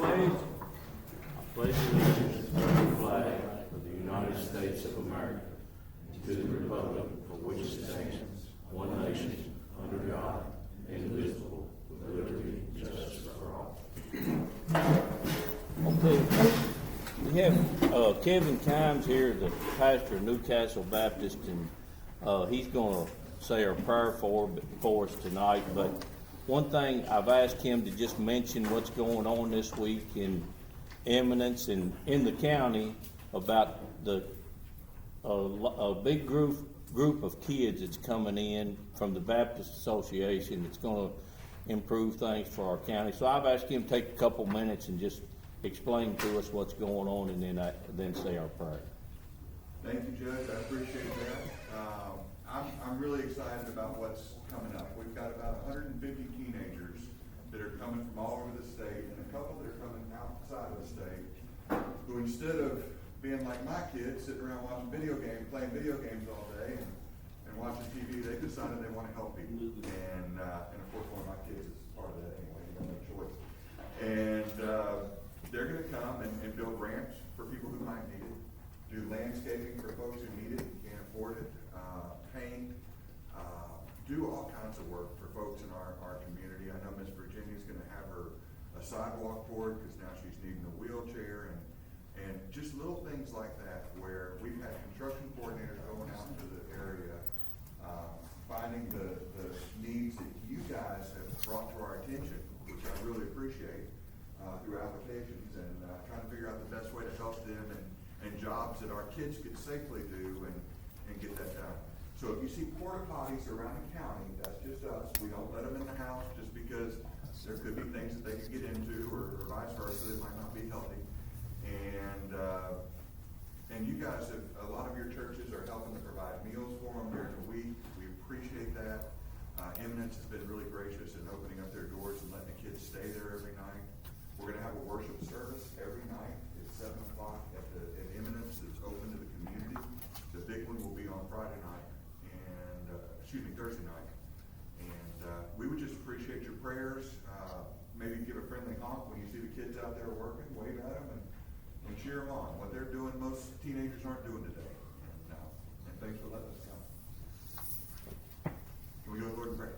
pledge. I pledge allegiance to the flag of the United States of America, and to the republic for which it stands, one nation, under God, indivisible, with liberty and justice for all. Okay, we have Kevin Kimes here, the pastor of Newcastle Baptist, and he's going to say our prayer for us tonight. But one thing, I've asked him to just mention what's going on this week in Eminence and in the county about the a big group of kids that's coming in from the Baptist Association. It's going to improve things for our county. So I've asked him to take a couple minutes and just explain to us what's going on, and then say our prayer. Thank you, Judge. I appreciate that. I'm really excited about what's coming up. We've got about 150 teenagers that are coming from all over the state, and a couple that are coming outside of the state, who instead of being like my kids, sitting around watching playing video games all day and watching TV, they decided they want to help people. And of course, one of my kids is part of that anyway. You got no choice. And they're going to come and build ramps for people who might need it, do landscaping for folks who need it, can't afford it, paint, do all kinds of work for folks in our community. I know Miss Virginia's going to have a sidewalk board because now she's needing a wheelchair, and just little things like that where we've had construction coordinators going out into the area, finding the needs that you guys have brought to our attention, which I really appreciate, through applications, and trying to figure out the best way to help them and jobs that our kids could safely do and get that done. So if you see porta potties around the county, that's just us. We don't let them in the house just because there could be things that they could get into, or vice versa, that might not be healthy. And you guys have, a lot of your churches are helping to provide meals for them during the week. We appreciate that. Eminence has been really gracious in opening up their doors and letting the kids stay there every night. We're going to have a worship service every night at 7 o'clock at Eminence. That's open to the community. The big one will be on Friday night, Thursday night. And we would just appreciate your prayers. Maybe give a friendly honk when you see the kids out there working, wave at them and cheer them on. What they're doing, most teenagers aren't doing today. And thanks for letting us come. Can we go to the Lord in prayer?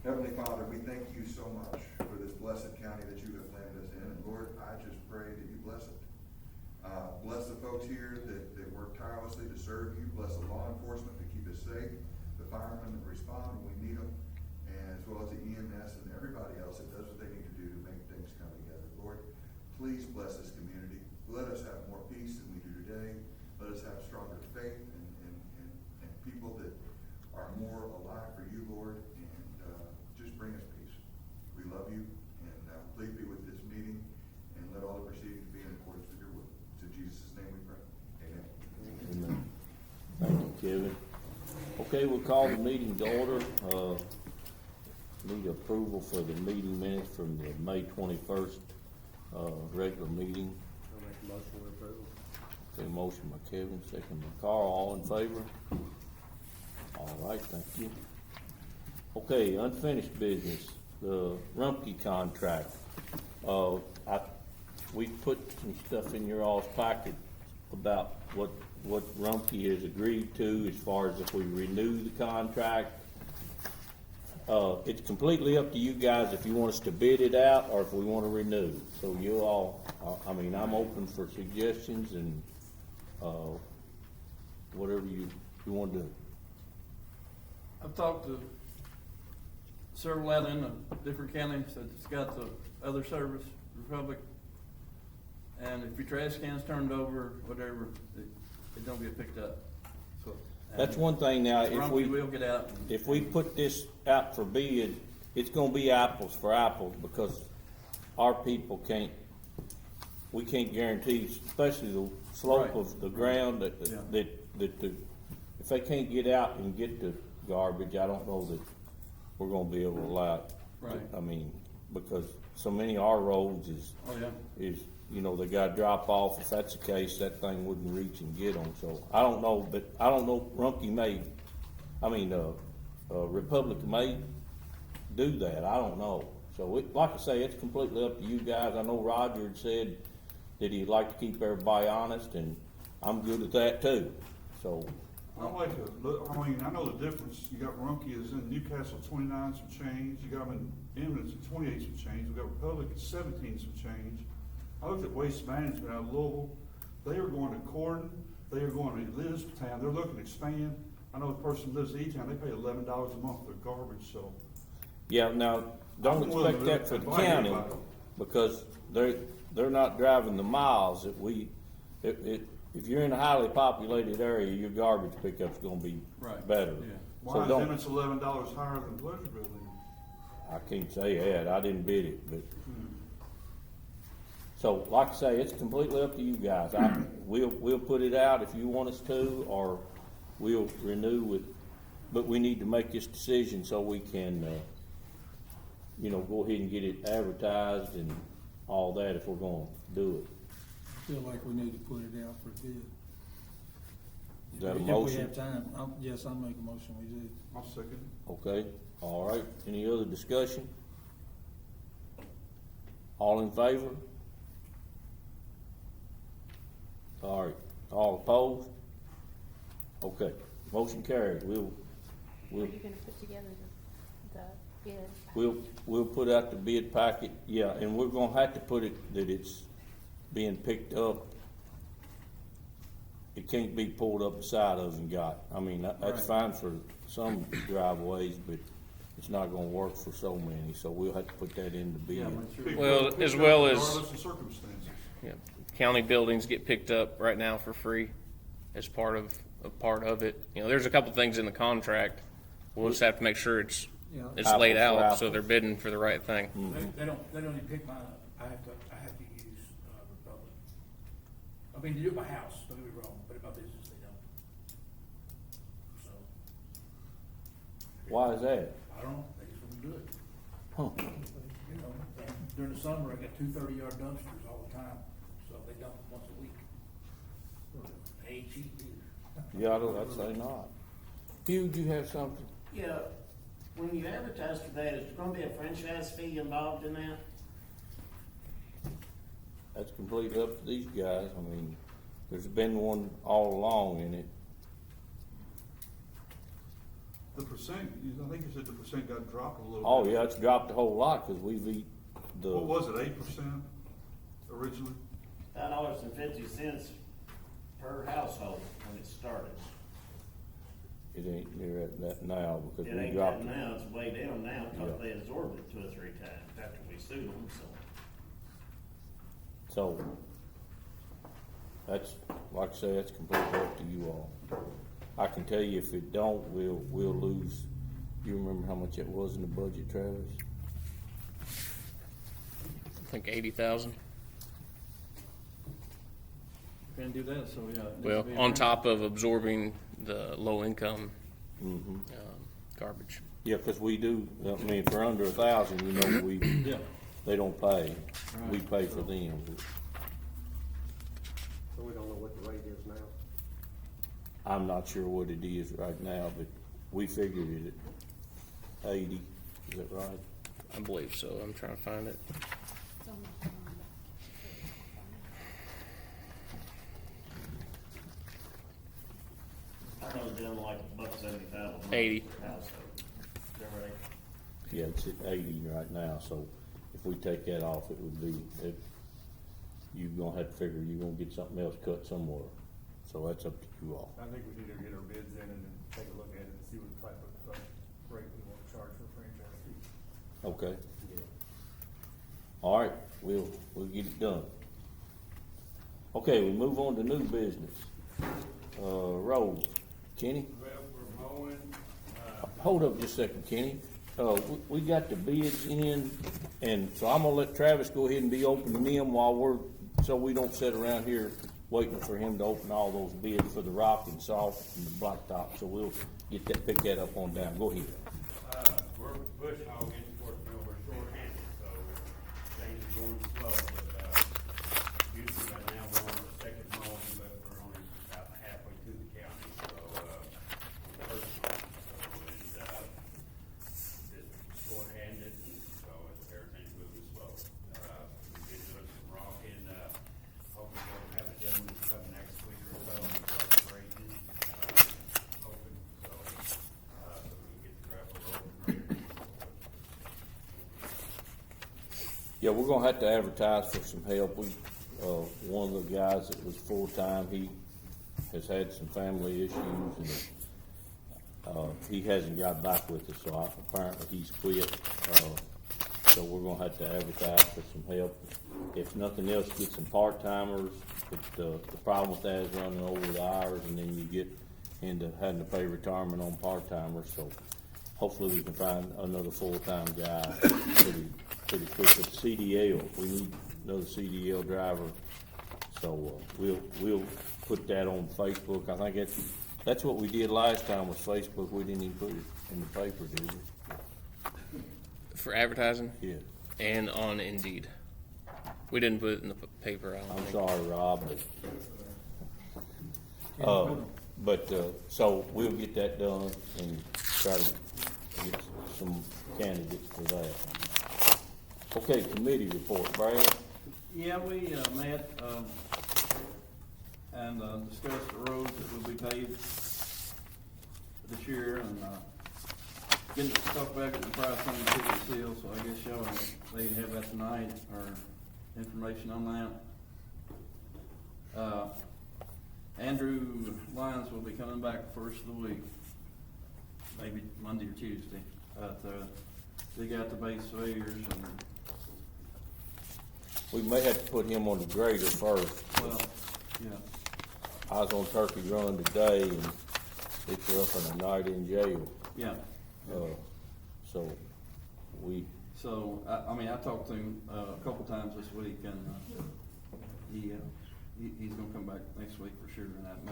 Heavenly Father, we thank you so much for this blessed county that you have landed us in. And Lord, I just pray that you bless it. Bless the folks here that work tirelessly to serve you. Bless the law enforcement to keep us safe, the firemen that respond when we need them, and as well as the EMS and everybody else that does what they need to do to make things come together. Lord, please bless this community. Let us have more peace than we do today. Let us have stronger faith and people that are more alive for you, Lord, and just bring us peace. We love you, and please be with this meeting, and let all the proceedings be in accordance with your will. It's in Jesus' name we pray. Amen. Amen. Thank you, Kevin. Okay, we'll call the meeting to order. Need approval for the meeting minutes from the May 21st regular meeting. I'll make a motion to approve. Okay, motion by Kevin, second by Carl. All in favor? All right, thank you. Okay, unfinished business. The Rumpke contract. We put some stuff in your all's packet about what Rumpke has agreed to as far as if we renew the contract. It's completely up to you guys if you want us to bid it out or if we want to renew. So you all, I'm open for suggestions and whatever you want to do. I've talked to several out in the different counties that's got the other service, Republic, and if your trash can's turned over, whatever, it don't get picked up. So That's one thing now, Rumpke will get out. if we put this out for bid, it's gonna be apples for apples because our people we can't guarantee, especially the slope Right. of the ground that if they can't get out and get the garbage, I don't know that we're gonna be able to allow it. Right. Because so many of our roads Oh, yeah. is, they gotta drop off. If that's the case, that thing wouldn't reach and get them. So I don't know, Rumpke Republic may do that. I don't know. So So like I say, it's completely up to you guys. I know Roger had said that he'd like to keep everybody honest, and I'm good with that too. So, I like to look, I mean, I know the difference. You got Rumpke is in Newcastle 29 some change. You got them in Eminence at 28 some change. We got Republic at 17 some change. I looked at Waste Management out of Louisville. They are going to Corden. They are going to Elizabethtown. They're looking to expand. I know the person who lives in E-Town, they pay $11 a month for garbage, so. yeah, now, don't I'm willing expect to that for the invite county, anybody. because they're not driving the miles that if you're in a highly populated area, your garbage pickup's gonna be Right, better. yeah. Why So is don't, Emmett's $11 higher than Pleasureville then? I can't say that, I didn't bid it, but. So, like I say, it's completely up to you guys. We'll put it out if you want us to, or we'll renew with, but we need to make this decision so we can, go ahead and get it advertised and all that if we're gonna do it. Feel like we need to put it out for bid. Is that a If motion? we have time, yes, I'll make a motion, we do. I'll second it. Okay, all right. Any other discussion? All in favor? All right, all opposed? Okay, motion carried. Are you gonna put together the bid? We'll put out the bid packet, yeah, and we're gonna have to put it that it's being picked up. It can't be pulled up the side of and got. I mean, that's fine for some driveways, but it's not gonna work for so many, so we'll have to put that in the bid. Yeah, make sure. People Well, pick as up well as- Regardless of circumstances. Yeah, county buildings get picked up right now for free as part of it. You know, there's a couple things in the contract. We'll just have to make sure it's Yeah. laid Apples for out so apples. they're bidding for the right thing. They don't even pick mine up. I have to use, Republic. I mean, they do it by house, don't get me wrong, but about business, they don't. So, Why is that? I don't know, they just won't do it. Huh. You know, and during the summer, I got 2 30-yard dumpsters all the time, so they dump once a week. They ain't cheap either. Yeah, I'd say not. Hugh, do you have something? Yeah, when you advertise for that, is there gonna be a franchise fee involved in that? That's completely up to these guys. I mean, there's been one all along in it. The percent, I think you said the percent got dropped a little Oh, bit. yeah, it's dropped a whole lot, cause we've eat What the, was it, 8% originally? $5.50 per household when it started. it ain't near that now, because It we ain't dropped that it. now, it's way down now, because Yeah. they absorbed it 2 or 3 times after we sued them, so. So, that's, like I say, that's completely up to you all. I can tell you if it don't, we'll lose. You remember how much it was in the budget, Travis? I think 80,000. Can't do that, so yeah. it needs to Well, be a on franchise. top of absorbing the low income Mm-hmm. garbage. Yeah, cause we do, I mean, for under 1,000, you know, Yeah, they don't pay. We Right. pay for them. So we don't know what the rate is now. I'm not sure what it is right now, but we figured it at 80, is that right? I believe so. I'm trying to find it. It's on the calendar. I know it's down like $1.75 a month. 80. per household. Is that right? Yeah, it's at 80 right now, so if we take that off, it would be, you're gonna have to figure you're gonna get something else cut somewhere. So that's up to you all. I think we need to get our bids in and then take a look at it and see what type of rate we want to charge for franchise fee. Okay, all right, we'll get it done. Okay, we move on to new business. Road, Kenny? Well, we're mowing, Hold up just a second, Kenny. We got the bids in, and so I'm gonna let Travis go ahead and be opening them while so we don't sit around here waiting for him to open all those bids for the rock and salt and the blacktop, so we'll pick that up on down. Go ahead. we're bush hogging, of course, we're short-handed, so things are going slow, but, usually right now we're on the second mowing, but we're only about halfway through the county, so, first mowing, so, and, just short-handed, and so everything Yeah, we're gonna have to advertise for some help. One of the guys that was full-time, he has had some family issues and, he hasn't got back with us, so apparently he's quit. So we're gonna have to advertise for some help. If nothing else, get some part-timers, but, the problem with that is running over the hours and then you get into having to pay retirement on part-timers, so hopefully we can find another full-time guy pretty quick. With CDL, we need another CDL driver, so, we'll put that on Facebook. I think that's what we did last time was Facebook. We didn't even put it in the paper, did we? For advertising? Yeah. And on Indeed. We didn't put it in the paper, I don't I'm think. sorry, Rob, so we'll get that done and try to get some candidates for that. Okay, committee report, Brad. Yeah, we, met, and, discussed the roads that will be paved this year, and, getting the stuff back at the price on the ticket seal, so I guess y'all, they have that tonight, or information on that. Andrew Lyons will be coming back first of the week, maybe Monday or Tuesday, they got the base surveyors and, We may have to put him on the grader first. well, yeah. I was on Turkey Run today and it's up in a night in jail. Yeah, So I mean, I talked to him a couple times this week, and he's gonna come back next week for sure, and that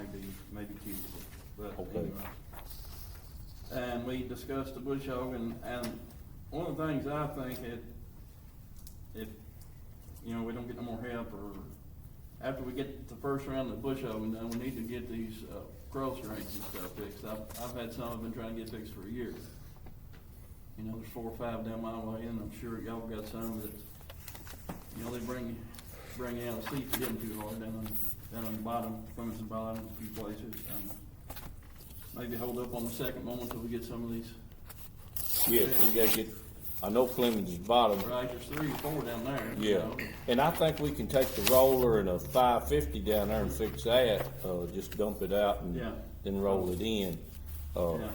maybe Tuesday, but Okay. anyway. And we discussed the bush hog, and one of the things I think if we don't get no more help, or after we get the first round of bush hogging done, we need to get these cross drains and stuff fixed. I've had some I've been trying to get fixed for a year. There's 4 or 5 down my way, and I'm sure y'all got some that, they bring out a seat for them too hard down on the bottom, from the bottom, a few places, and maybe hold up on the second one until we get some of these. yes, we gotta get, I know Clemens is bottom. Right, there's 3 or 4 down there. Yeah, and I think we can take the roller and a 550 down there and fix that, just dump it out and Yeah. then roll it in. Yeah.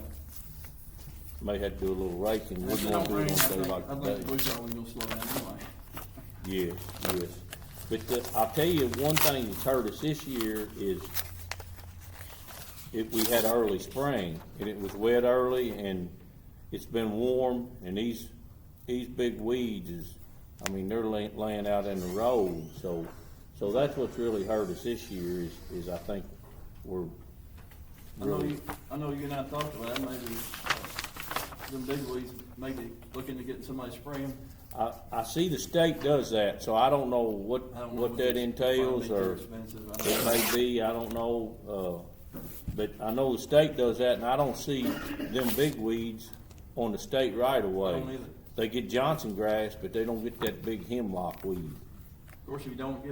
May have to do a little raking. If Wouldn't it want don't to do rain, it I on day think like the today. bush hogging gonna slow down anyway. Yes. But I'll tell you, one thing that's hurt us this year is we had early spring, and it was wet early, and it's been warm, and these big weeds they're laying out in the road, so that's what's really hurt us this year is I think we're really. I know you and I talked about that, maybe, them big weeds, maybe looking to get somebody to spray them. I see the state does that, so I don't know what that entails, or it may be, I don't know, but I know the state does that, and I don't see them big weeds on the state right away. I don't either. They get Johnson grass, but they don't get that big hemlock weed. Of course, if you don't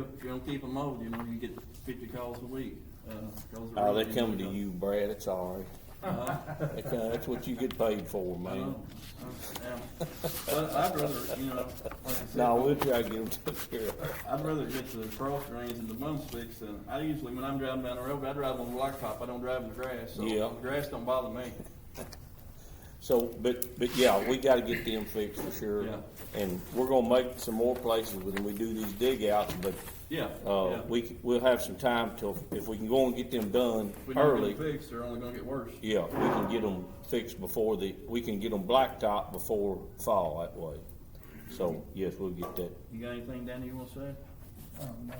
keep them mowed, you get 50 calls a week. They're coming to you, Brad, it's all right. That's what you get paid for, man. Yeah. But I'd rather, like I said. No, we'll try to get them took care of. I'd rather get the cross drains and the bumps fixed than, I usually, when I'm driving down the road, I drive on the blacktop, I don't drive in the grass, so Yeah. the grass don't bother me. So, but yeah, we gotta get them fixed for sure. Yeah. And we're gonna make some more places when we do these dig outs, but, Yeah. we'll have some time till, if we can go and get them done If we don't early. get them fixed, they're only gonna get worse. Yeah, we can get them fixed before we can get them blacktop before fall that way. So, yes, we'll get that. You got anything, Danny, you wanna say? No.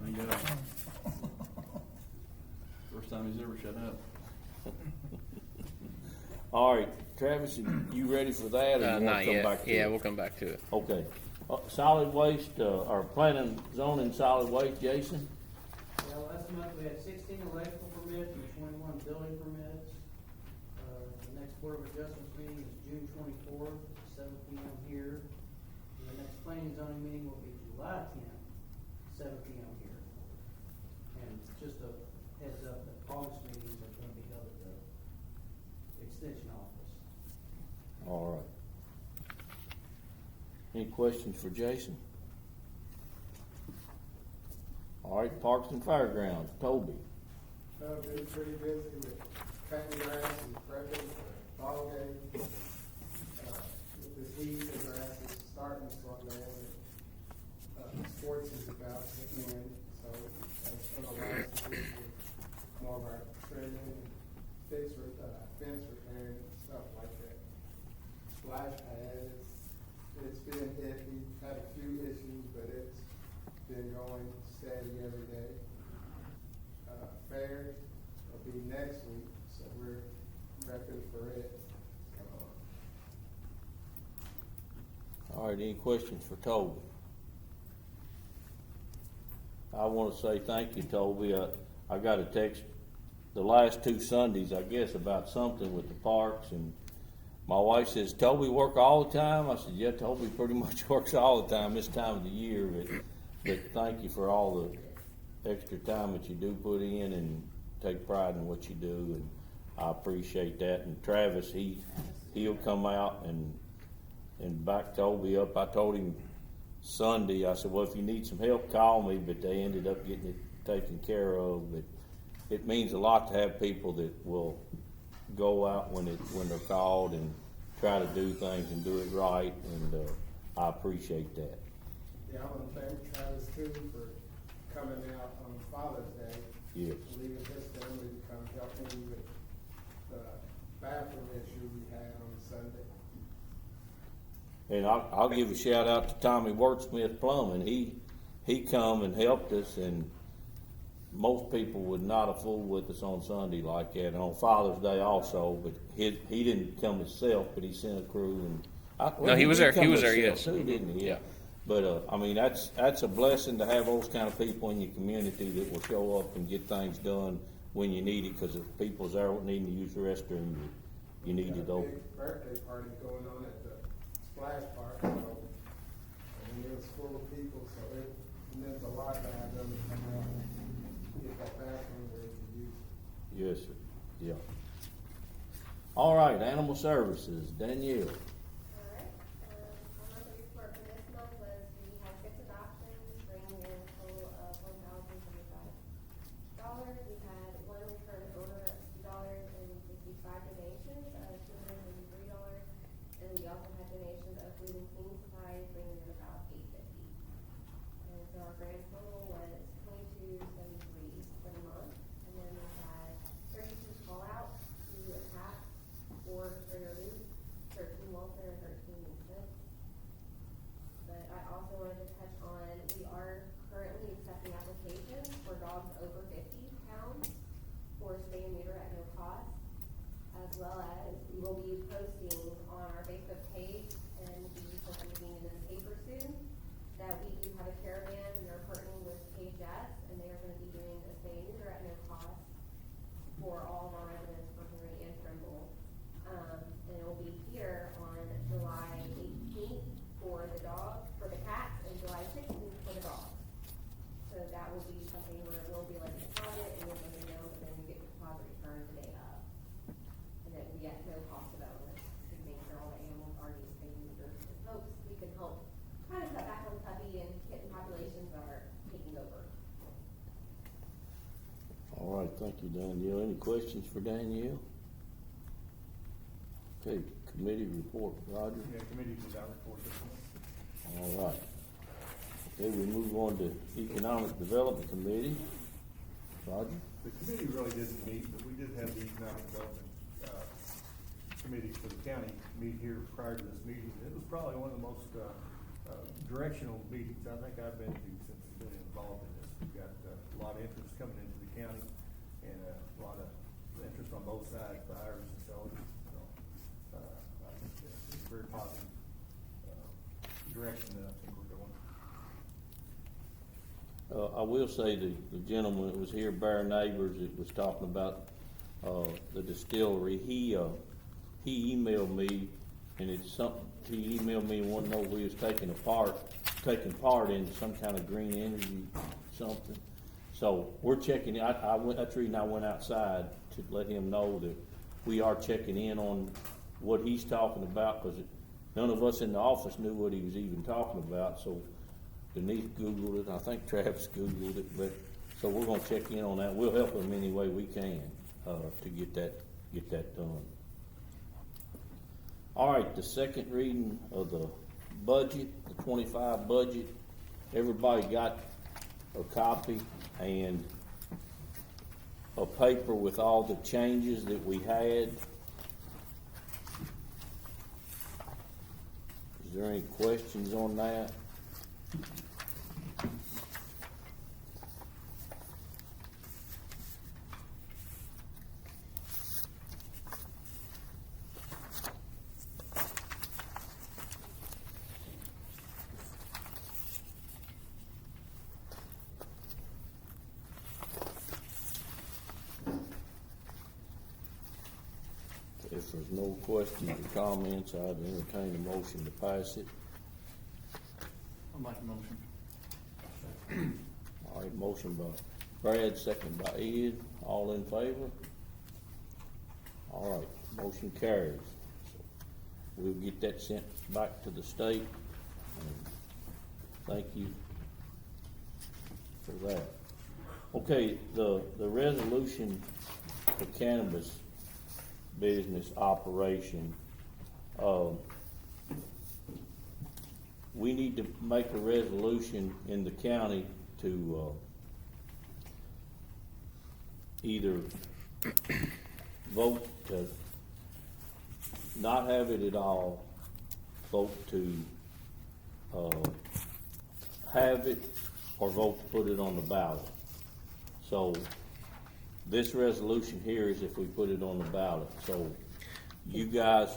You got it. First time he's ever shut up. All right, Travis, you ready for that, or you wanna Not come yet. back to Yeah, it? we'll come back to it. Okay. Solid waste, or planning, zoning, solid waste, Jason? Well, last month we had 16 electrical permits and 21 building permits. The next Board of Adjustments meeting is June 24th, 7 p.m. here. And the next planning and zoning meeting will be July 10th, 7 p.m. here. And just a heads up, that August meetings are going to be held at the extension office. All right. Any questions for Jason? All right, Parks and Fairgrounds, Toby. I've been pretty busy with cutting grass and prepping for ball game. With this heat, the grass is starting to slow down. Sports is about to end, so I've spent a lot of time with more of our trimming and fence repairing and stuff like that. Splash pad, it's been iffy, had a few issues, but it's been going steady every day. Fair will be next week, so we're prepping for it. All right, any questions for Toby? I want to say thank you, Toby. I got a text the last 2 Sundays, I guess, about something with the parks, and my wife says, Toby work all the time? I said, yeah, Toby pretty much works all the time this time of the year, but thank you for all the extra time that you do put in and take pride in what you do, and I appreciate that. And Travis, he'll come out and back Toby up. I told him Sunday, I said, well, if you need some help, call me, but they ended up getting it taken care of. But it means a lot to have people that will go out when they're called and try to do things and do it right, and I appreciate that. Yeah, I want to thank Travis too for coming out on Father's Day. Yes. Leaving his family to come help me with the bathroom issue we had on Sunday. And I'll give a shout out to Tommy Wordsmith Plumbing. He come and helped us, and most people would not have fooled with us on Sunday like that, and on Father's Day also. But he didn't come himself, but he sent a crew. And he was there. come He was there. himself Yes, too, didn't he? Yeah. But I mean, that's a blessing to have those kind of people in your community that will show up and get things done when you need it. Because if people's there needing to use the restroom, you need it open. Big birthday party going on at the splash park, so and it was full of people, so it meant a lot to have them come out and get that bathroom where you could use it. Yes, sir. Yeah. All right, Animal Services, Danielle. Alright, our monthly report for this month was we had 6 adoptions, bringing in a total of $1,075. We had 1 return owner of $2 and 55 donations of $203, and we also had donations of food and cleaning supplies, bringing in about $850. And so our grand total was $22.73 for the month, and then we had 32 call outs to attack, 4 trigger loop, 13 welfare, and 13 nuisance. But I also wanted to touch on, we are currently accepting applications for dogs over 50 pounds for spay and neuter at no cost, as well as we will be posting on our Facebook page and be posting in the paper soon that we do have a caravan. We are partnering with KJS, and they are going to be doing a spay and neuter at no cost for all of our residents for Henry and Trimble. And it will be here on July 18th for the dog, for the cats, and July 16th for the dogs. So that will be something where it will be like a deposit, and we'll let them know, but then you get the deposit returned the day of. And it will be at no cost to the owner, to make sure all the animals are being spayed and neutered. And hopes we can help kind of cut back on puppy and kitten populations that are taking over. All right, thank you, Danielle. Any questions for Danielle? Okay, committee report, Roger. Yeah, committee did not report this one. All right. Okay, we move on to Economic Development Committee. Roger? The committee really didn't meet, but we did have the economic development, committee for the county meet here prior to this meeting. It was probably one of the most, directional meetings I think I've been to since I've been involved in this. We've got a lot of interest coming into the county and a lot of interest on both sides, buyers and sellers. So, I think it's a very positive, direction that I think we're going. I will say the gentleman that was here, Bear Neighbors, that was talking about the distillery. He emailed me, and it's something. He emailed me and wanted to know if we was taking part in some kind of green energy something. So we're checking. That's the reason I went outside to let him know that we are checking in on what he's talking about, because none of us in the office knew what he was even talking about. So Denise Googled it, I think Travis Googled it, but, so we're gonna check in on that. We'll help them any way we can, to get that done. All right, the second reading of the budget, the 25 budget. Everybody got a copy and a paper with all the changes that we had. Is there any questions on that? If there's no questions or comments, I'd entertain a motion to pass it. I'll make a motion. All right, motion by Brad, second by Ed. All in favor? All right, motion carries. So we'll get that sent back to the state. And thank you for that. Okay, the resolution for cannabis business operation, we need to make a resolution in the county to either vote to not have it at all, vote to have it, or vote to put it on the ballot. So this resolution here is if we put it on the ballot. So you guys,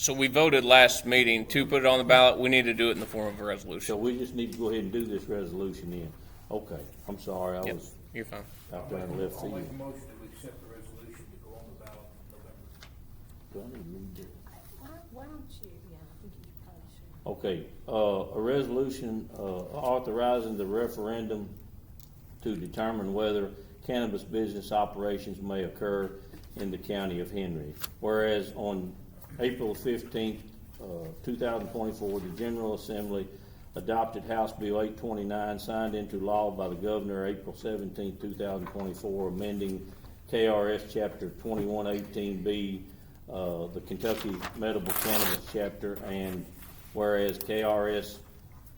So we voted last meeting to put it on the ballot. We need to do it in the form of a so resolution. we just need to go ahead and do this resolution then. Okay, I'm sorry, I Yep, was you're fine. out there in left I'll field. make a motion that we accept the resolution to go on the ballot in November. Do I need to read that? Why don't you, yeah, I think you probably should. Okay, a resolution authorizing the referendum to determine whether cannabis business operations may occur in the county of Henry. Whereas on April 15th, 2024, the General Assembly adopted House Bill 829, signed into law by the Governor April 17th, 2024, amending KRS Chapter 2118B, the Kentucky Medical Cannabis Chapter, and whereas KRS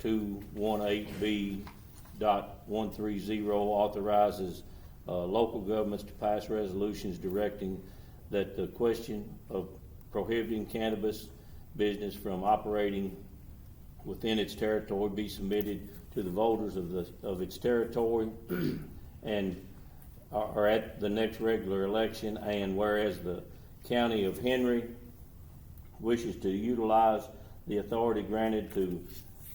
218B.130 authorizes local governments to pass resolutions directing that the question of prohibiting cannabis business from operating within its territory be submitted to the voters of its territory and are at the next regular election. And whereas the county of Henry wishes to utilize the authority granted to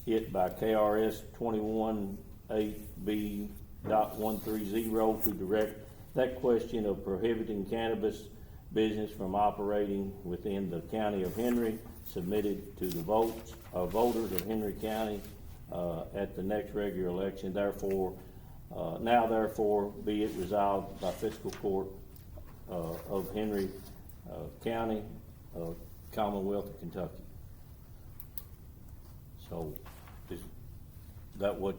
it by KRS 218B.130 to direct that question of prohibiting cannabis business from operating within the county of Henry, submitted to the voters of Henry County at the next regular election. Therefore, therefore be it resolved by Fiscal Court of Henry County, Commonwealth of Kentucky. So is that what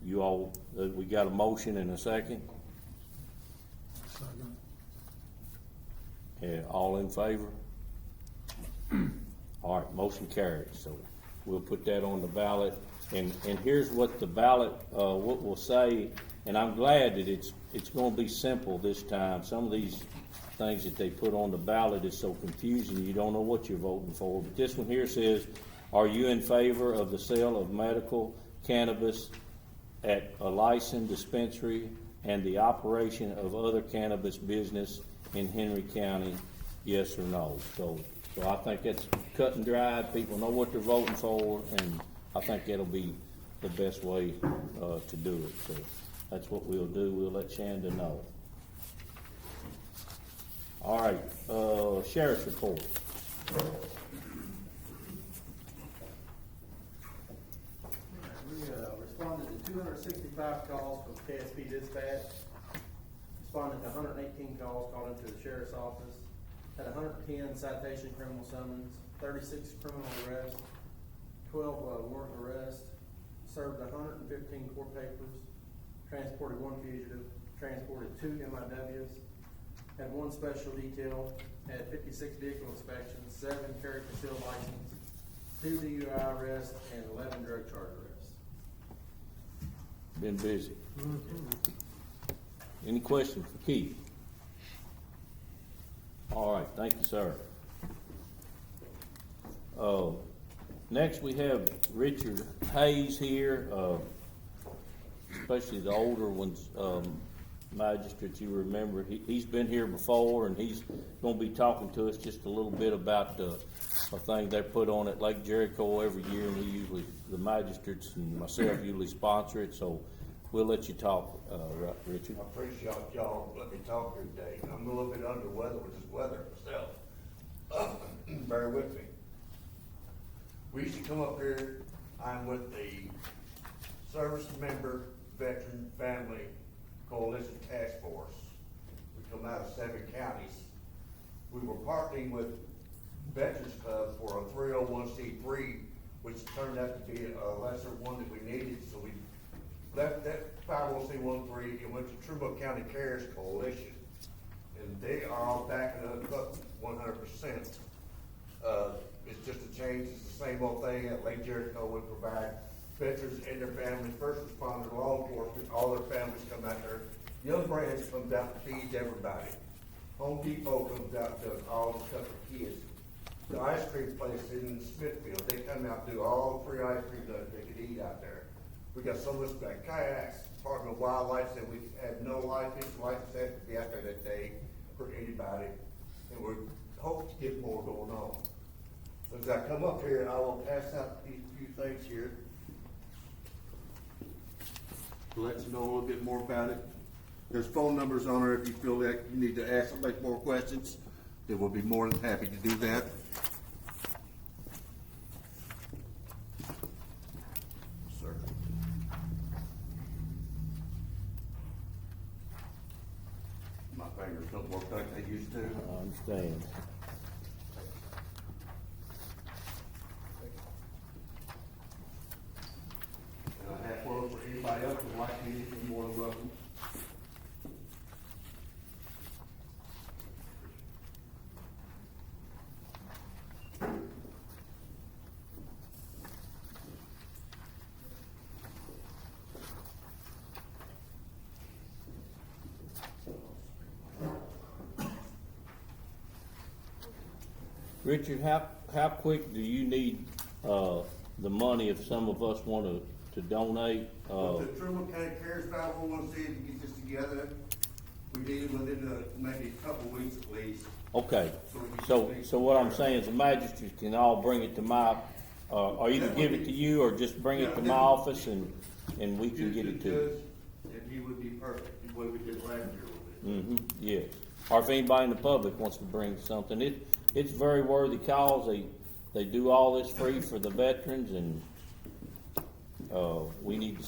you all, we got a motion and a second? Second. Yeah, all in favor? All right, motion carries. So we'll put that on the ballot. And here's what the ballot, what we'll say, and I'm glad that it's gonna be simple this time. Some of these things that they put on the ballot is so confusing, you don't know what you're voting for. But this one here says, are you in favor of the sale of medical cannabis at a licensed dispensary and the operation of other cannabis business in Henry County, yes or no? So I think that's cut and dried. People know what they're voting for, and I think that'll be the best way to do it. So that's what we'll do. We'll let Shanda know. All right, Sheriff's report. We responded to 265 calls from KSP Dispatch, responded to 118 calls called into the sheriff's office, had 110 citation criminal summons, 36 criminal arrests, 12 warrant arrests, served 115 court papers, transported 1 fugitive, transported 2 MIWs, had 1 special detail, had 56 vehicle inspections, 7 carry concealed license, 2 DUI arrests, and 11 drug charge arrests. Been busy. Any questions for Keith? All right, thank you, sir. Next we have Richard Hayes here, especially the older ones, magistrates, you remember, he's been here before, and he's gonna be talking to us just a little bit about a thing they put on at Lake Jericho every year, and the magistrates and myself usually sponsor it, so we'll let you talk, Richard. I appreciate y'all let me talk here today. I'm a little bit under weather with this weather myself. Bear with me. We used to come up here, I'm with the Service Member Veteran Family Coalition Task Force. We come out of 7 counties. We were partnering with Veterans Club for a 301c3, which turned out to be a lesser one that we needed, so we left that 501c13 and went to Trimble County Cares Coalition. And they are all backing up 100%. It's just a change. It's the same old thing. At Lake Jericho, we provide veterans and their families, first responders, law enforcement, all their families come out there. Young Branch comes out and feeds everybody. Home Depot comes out and does all the stuff for kids. The ice cream place in Smithfield, they come out and do all the free ice cream that they could eat out there. We got so much back. Kayaks, Department of Wildlife said we had no life license had to be out there that day for anybody. And we hope to get more going on. So as I come up here, I will pass out these few things here to let you know a little bit more about it. There's phone numbers on there if you feel like you need to ask somebody more questions. They will be more than happy to do that. Sir. My fingers don't work like they used to. I understand. And I have one for anybody else who'd like me, you're more than welcome. Richard, how quick do you need, the money if some of us want to donate? With the Trimble County Cares 501c to get this together, we need it within maybe a couple of weeks at least. Okay, so what I'm saying is the magistrates can all bring it to my, or either give it to you or just bring it to my office and we can get it to you. And he would be perfect, the way we did last year with it. Yeah, or if anybody in the public wants to bring something, it's a very worthy cause. They do all this free for the veterans, and we need to,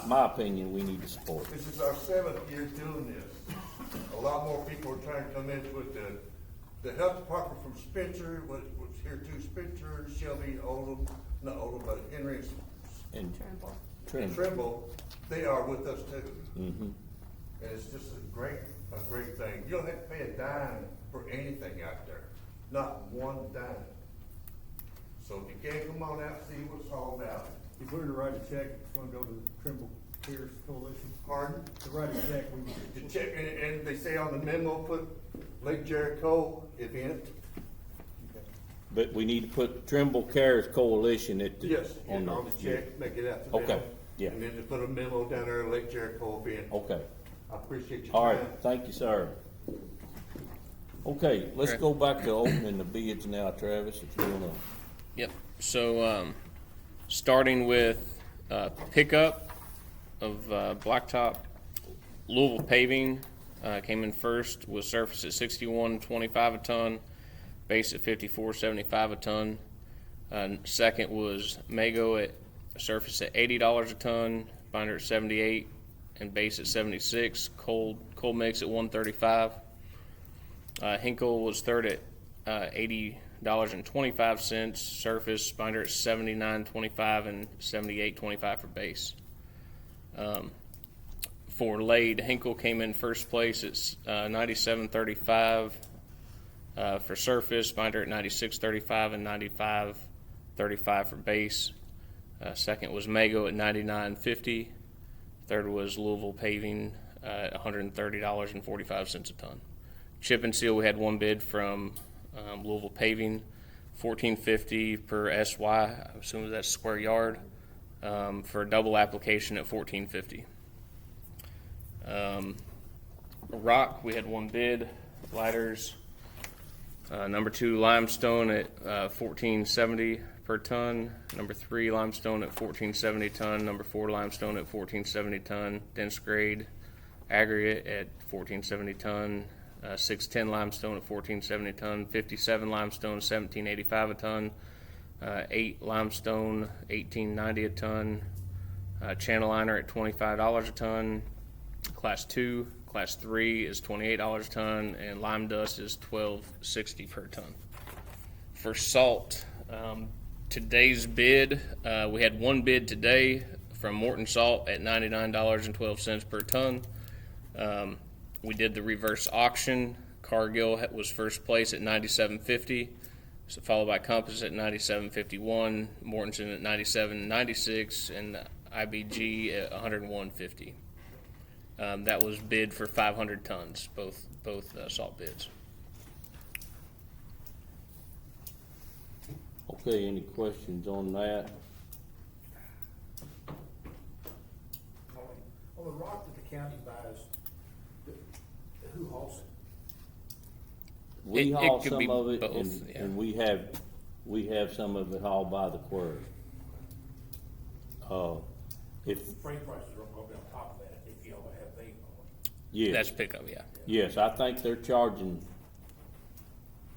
my opinion, we need to support it. This is our 7th year doing this. A lot more people are trying to come into it. The health department from Spencer, was here too, Spencer, Shelby, Oldham, not Oldham, but Henry And and Trimble, they are with us too. Mm-hmm. And it's just a great thing. You don't have to pay a dime for anything out there, not one dime. So if you can, come on out and see what it's all about. If we were to write a check, it's gonna go to the Trimble Cares Coalition. Pardon? To write a check, we The check, and they say on the memo, put Lake Jericho event. But we need to put Trimble Cares Coalition at the. Yes, and on the check, make it out to them. Okay, yeah. And then to put a memo down there, Lake Jericho event. Okay, I appreciate your all right, time. thank you, sir. Okay, let's go back to opening the bids now, Travis, if you wanna. Yep. So, starting with pickup of blacktop, Louisville Paving came in first with surface at $61.25 a ton, base at $54.75 a ton. Second was Mago at surface at $80 a ton, binder at $78, and base at $76. Cold mix at $135. Hinkle was third at $80 $79.25. Surface binder at $79.25 and $78.25 for base. For laid, Hinkle came in first place at $97.35 for surface, binder at $96.35 and $95.35 for base. Second was Mago at $99.50. Third was Louisville Paving at $130.45 a ton. Chip and seal, we had one bid from Louisville Paving, $14.50 per SY. I'm assuming that's square yard, for a double application at $14.50. Rock, we had one bid. Lighters, number 2 limestone at $14.70 per ton. Number 3 limestone at $14.70 ton. Number 4 limestone at $14.70 ton. Dense grade aggregate at $14.70 ton. 610 limestone at $14.70 ton. 57 limestone $17.85 a ton. 8 limestone $18.90 a ton. Channel liner at $25 a ton. Class 2, Class 3 is $28 a ton, and lime dust is $12.60 per ton. For salt, today's bid, we had one bid today from Morton Salt at $99.12 per ton. We did the reverse auction. Cargill was first place at $97.50, so followed by Compass at $97.51, Mortenson at $97.96, and IBG at $101.50. That was bid for 500 tons, both salt bids. Okay, any questions on that? On the rock that the county buys, who hauls it? We It haul could some be of it, both, yeah. and we have some of it hauled by the quarry. If, Freight prices are gonna be on top of that if you all have they haul it. yes. That's pickup, yeah. Yes, I think they're charging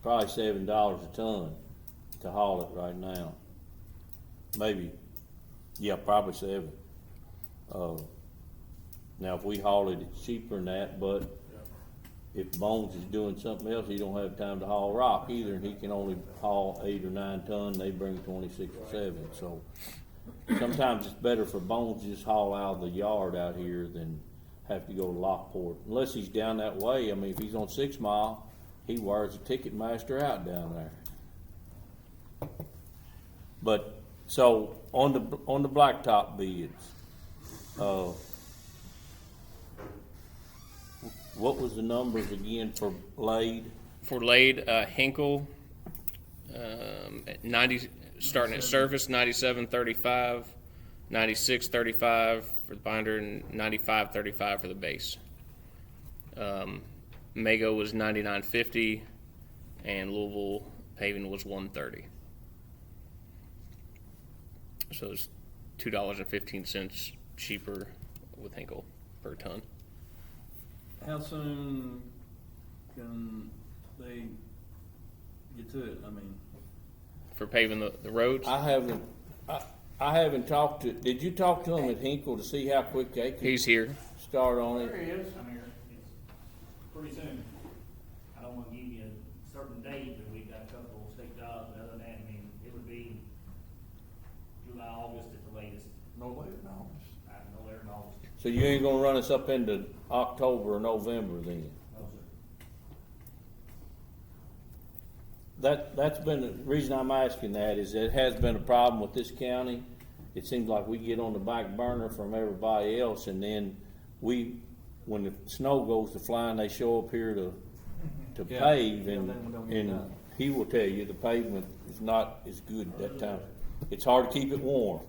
probably $7 a ton to haul it right now. Maybe, yeah, probably 7. Now, if we haul it, it's cheaper than that, but if Bones is doing something else, he don't have time to haul rock either, and he can only haul 8 or 9 ton, they bring 26 or 7, so sometimes it's better for Bones to just haul out of the yard out here than have to go to Lockport. Unless he's down that way, I mean, if he's on 6 Mile, he wires a ticket master out down there. But, so, on the blacktop bids, what was the numbers again for laid? For laid, Hinkle, at 90, starting at surface, 97.35, 96.35 for the binder, and 95.35 for the base. Mago was 99.50, and Louisville Paving was 130. So it's $2.15 cheaper with Hinkle per ton. How soon can they get to it? I mean, For paving the roads? I haven't talked to, did you talk to him at Hinkle to see how quick they could He's here. start on There it? he is. I'm here. It's pretty soon. I don't wanna give you a certain date, but we've got a couple of state jobs, but other than that, I mean, it would be July, August at the latest. no later than August. No later than August. So you ain't gonna run us up into October or November then? No, sir. That's been, the reason I'm asking that is it has been a problem with this county. It seems like we get on the back burner from everybody else, and then when the snow goes to flying, they show up here to Yeah. pave, Yeah, and, then we don't get and done. he will tell you the pavement is not as good at that time. It's hard to keep it warm.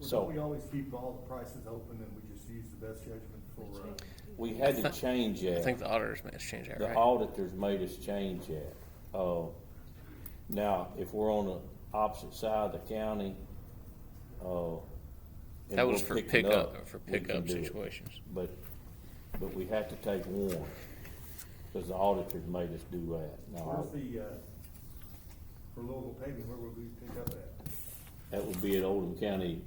So We always keep all the prices open and we just use the best judgment for, we had to change I that. think the auditors made us change that, The right? auditors made us change that. Now, if we're on the opposite side of the county, and That was we're for picking pickup, up, for we can pickup do it. situations. But we had to take warning, because the auditors made us do that. Now, where's the, for Louisville paving, where would we pick up at? that would be at Oldham County,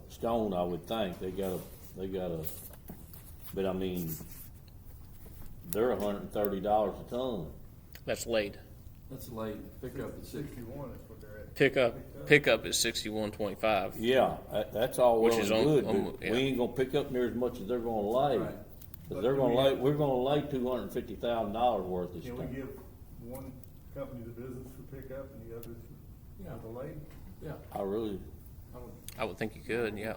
Stone, I would think. They got a, but I mean, they're $130 a ton. That's laid. That's late, pickup at 60. 61 is what they're at. Pickup is 61.25. Yeah, that's all Which well is and on- good, on- but yeah. we ain't gonna pick up near as much as they're gonna lay. Right. Cause they're gonna lay, we're gonna lay $250,000 worth of Can stuff. we give one company the business for pickup and the others Yeah. for the late? Yeah. I really, I would think you could, yeah.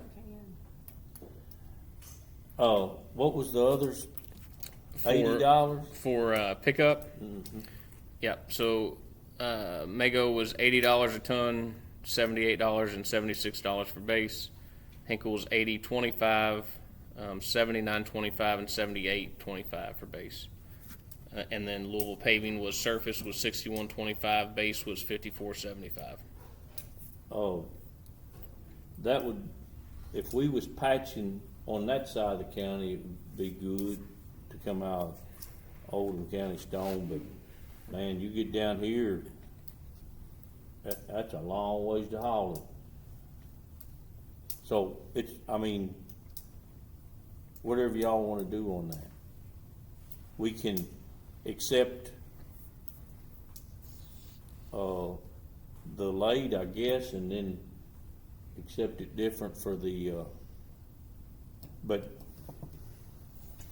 what was the others? For- $80? For pickup, Mhm. yeah, so Mago was $80 a ton, $78 and $76 for base. Hinkle was 80.25, 79.25 and 78.25 for base. And then Louisville Paving was surface was 61.25, base was 54.75. Oh, that would, if we was patching on that side of the county, it would be good to come out of Oldham County Stone, but man, you get down here, that's a long ways to haul it. So it's, I mean, whatever y'all wanna do on that. We can accept, the late, I guess, and then accept it different for the, but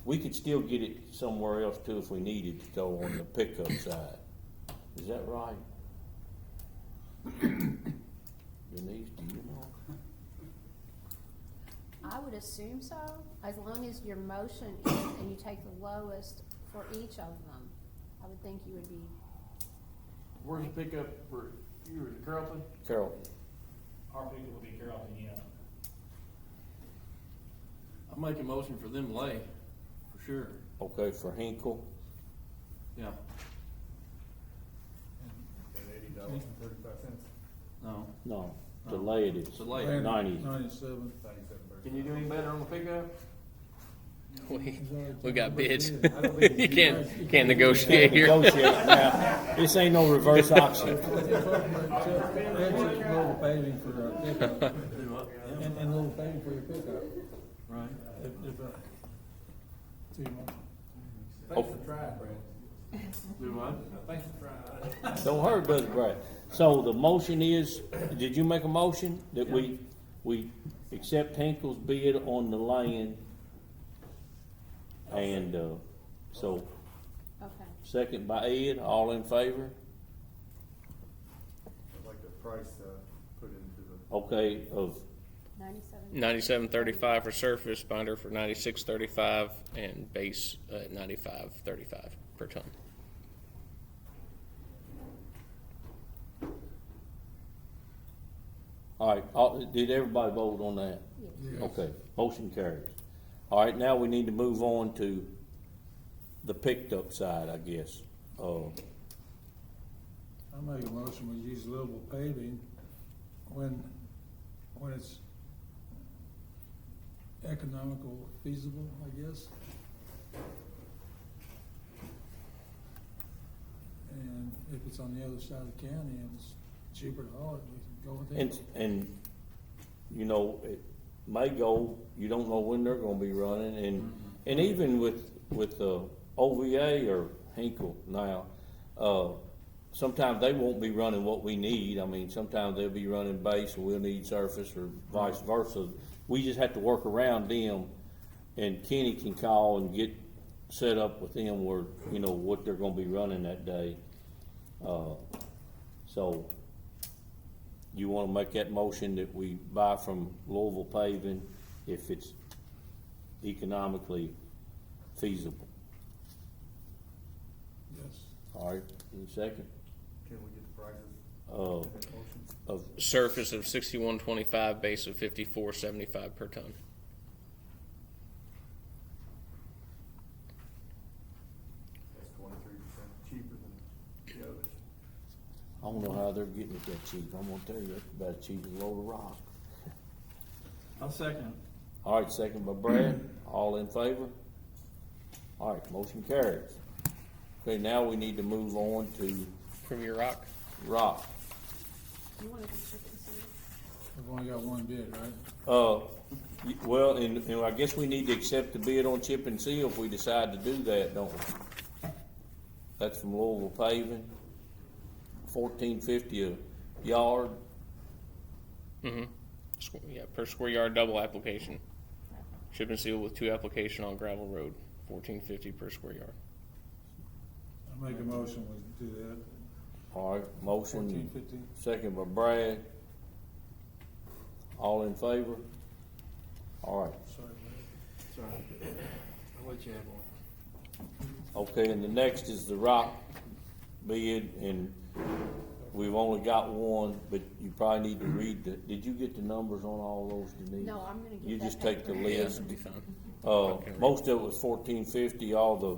we could still get it somewhere else too if we needed to go on the pickup side. Is that right? Denise, do you know? I would assume so, as long as your motion is, and you take the lowest for each of them, I would think you would be, Where's the pickup for, you were at Carrollton? Carol, Our people will be Carrollton, yeah. I'll make a motion for them lay, for sure, okay, for Hinkle, yeah. At $80.35. No. no, to lay it is. To lay it. 90. 97. Can you do any better on the pickup? We got bids. You can't negotiate here. Negotiate now. This ain't no reverse auction. Little paving for our pickup, Do what? and little paving for your pickup. Right. Thanks for trying, Brad. Do what? Thanks for trying. Don't hurt, does it, Brad? So the motion is, did you make a motion that we accept Hinkle's bid on the land? And, so, okay. second by Ed, all in favor? I'd like the price, put into the, Okay, of, 97. 97.35 for surface, binder for 96.35, and base at 95.35 per ton. all right, did everybody vote on that? Yes. Okay, motion carries. All right, now we need to move on to the picked up side, I guess. I make a motion, we use Louisville paving when it's economical, feasible, I guess. And if it's on the other side of the county and it's cheaper to haul it, we can go with it. And, you know, it may go, you don't know when they're gonna be running, and even with OVA or Hinkle now, sometimes they won't be running what we need. I mean, sometimes they'll be running base and we'll need surface, or vice versa. We just have to work around them, and Kenny can call and get set up with them where, you know, what they're gonna be running that day. So, you wanna make that motion that we buy from Louisville Paving if it's economically feasible? Yes. All right, in a second. can we get the prices? Of Surface of 61.25, base of 54.75 per ton. That's 23% cheaper than the others. I don't know how they're getting it that cheap. I'm gonna tell you, that's about as cheap as a load of rock. I'll second it. All right, second by Brad. All in favor? All right, motion carries. Okay, now we need to move on to Premier Rock. rock. You want to do chicken soup? We've only got one bid, right? Well, and I guess we need to accept the bid on chip and seal if we decide to do that, don't we? That's from Louisville Paving, $14.50 a yard. Mm-hmm. Yeah, per square yard double application. Ship and seal with 2 application on gravel road, $14.50 per square yard. I make a motion, we do that. All right, motion, $14.50. second by Brad. All in favor? All right. Sorry, I'll let you have one. Okay, and the next is the rock bid, and we've only got one, but you probably need to read did you get the numbers on all those, Denise? No, I'm gonna get You that just take the paper. Yeah, list. that'd be fine. Most of it was $14.50, all the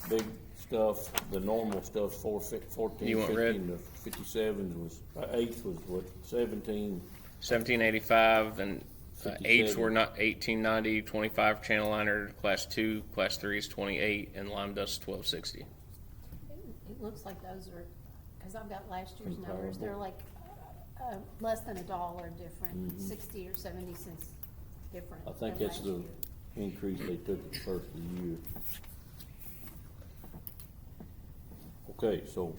big stuff, the normal stuff's You want $14.50, red? and the 57s was, eighth was what, 17? $17.85, and 8s 57. were not $18.90. 25 channel liner class 2, class 3 is $28, and lime dust $12.60. It looks like those are, cause I've got last year's numbers, Comparable. they're like, less than $1 different, Mhm. 60 or 70 cents different. I think than that's last the year. increase they took at the first of the year. Okay, so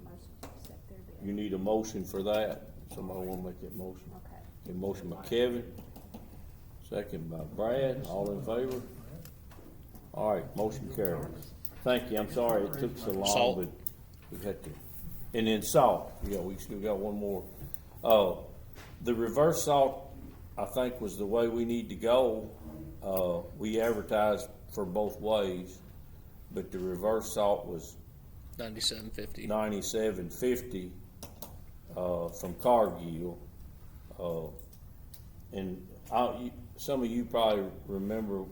Motion to accept their bid. you need a motion for that. Somebody wanna make that motion? Okay. A motion by Kevin, second by Brad, all in favor? All right, motion carries. Thank you, I'm sorry it took so long, Salt. but we had to. And then salt, yeah, we still got one more. The reverse salt, I think, was the way we need to go. We advertised for both ways, but the reverse salt was $97.50. $97.50 from Cargill. And some of you probably remember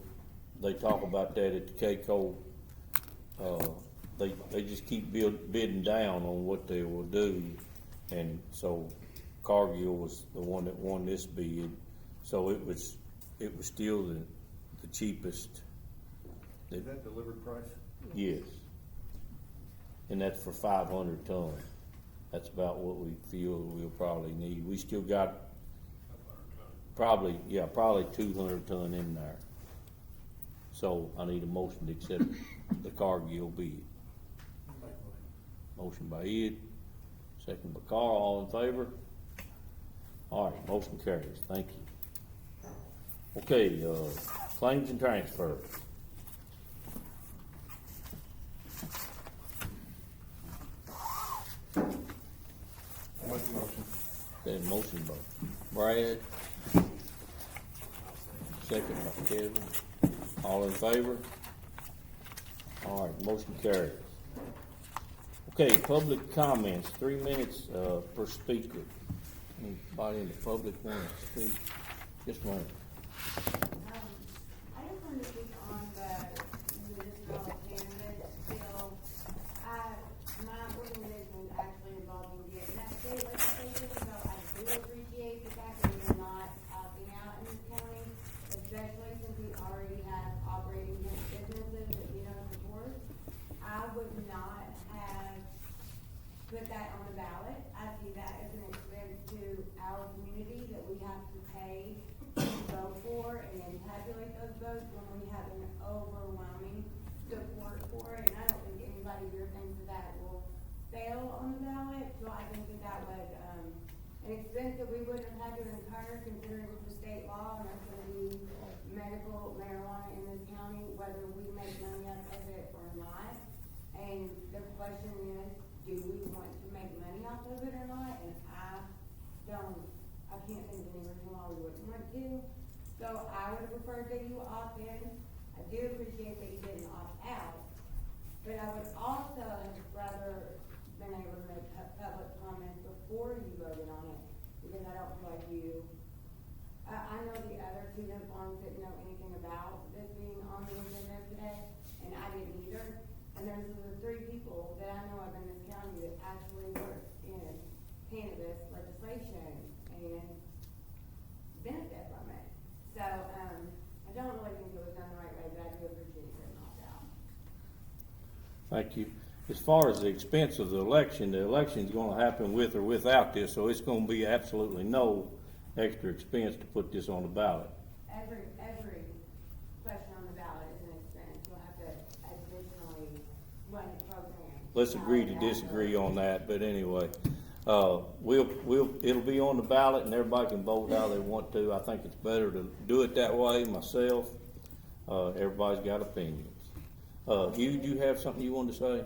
they talk about that at the K-Co. They just keep bidding down on what they will do, and so Cargill was the one that won this bid. So it was still the cheapest. Is that delivered price? Yes. And that's for 500 ton. That's about what we feel we'll probably need. We still got probably 200 ton in there. So I need a motion to accept the Cargill bid. Motion by Ed, second by Carl, all in favor? All right, motion carries, thank you. Okay, claims and transfers. Okay, motion by Brad, second by Kevin, all in favor? All right, motion carries. Okay, public comments, 3 minutes, per speaker. Anybody in the public want to speak? Just a moment. I just wanted to speak on the medicinal cannabis bill. My organization is actually involved in getting that state legislation, so I do appreciate the fact that we're not opting out in this county, especially since we already have operating businesses that we don't support. I would not have put that on the ballot. I see that as an expense to our community that we have to pay to vote for and then tabulate those votes when we have an overwhelming support for it. And I don't think anybody here thinks that will fail on the ballot. So I think that was, an expense that we wouldn't have had to incur considering it's a state law and that's gonna be medical marijuana in this county, whether we make money out of it or not. And the question is, do we want to make money off of it or not? And I can't think of any reason why we wouldn't want to. So I would have preferred that you opt in. I do appreciate that you didn't opt out. But I would also have rather been able to make public comments before you voted on it, because I don't feel like you, I know the other two farms didn't know anything about this being on the agenda today, and I didn't either. And there's the 3 people that I know of in this county that actually work in cannabis legislation and benefit from it. So, I don't really think it was done the right way, but I do appreciate it getting opt out. Thank you. As far as the expense of the election's gonna happen with or without this, so it's gonna be absolutely no extra expense to put this on the ballot. Every question on the ballot is an expense. You'll have to additional let's agree to disagree on that, but anyway. It'll be on the ballot and everybody can vote how they want to. I think it's better to do it that way myself. Everybody's got opinions. Hugh, do you have something you wanted to say?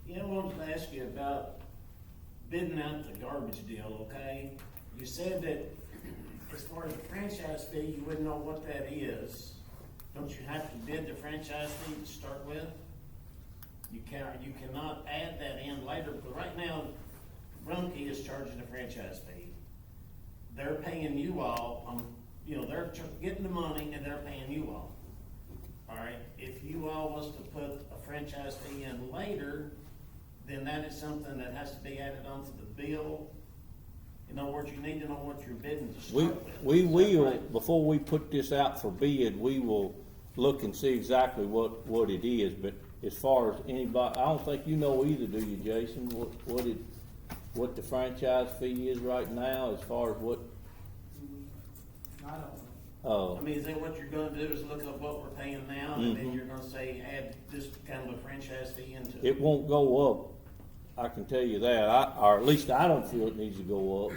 Yeah, I wanted to ask you about bidding out the garbage deal, okay? You said that as far as the franchise fee, you wouldn't know what that is. Don't you have to bid the franchise fee to start with? You cannot add that in later, because right now, Rumpke is charging a franchise fee. They're paying you all, they're getting the money and they're paying you all. All right, if you all was to put a franchise fee in later, then that is something that has to be added onto the bill. In other words, you need to know what you're bidding to start with. We Is that will, right? before we put this out for bid, we will look and see exactly what it is, but as far as anybody, I don't think you know either, do you, Jason, what the franchise fee is right now, as far as what? I don't know. I mean, is that what you're gonna do, is look up what we're paying now, and then you're gonna say, add this kind of a franchise fee into it? It won't go up, I can tell you that, or at least I don't feel it needs to go up.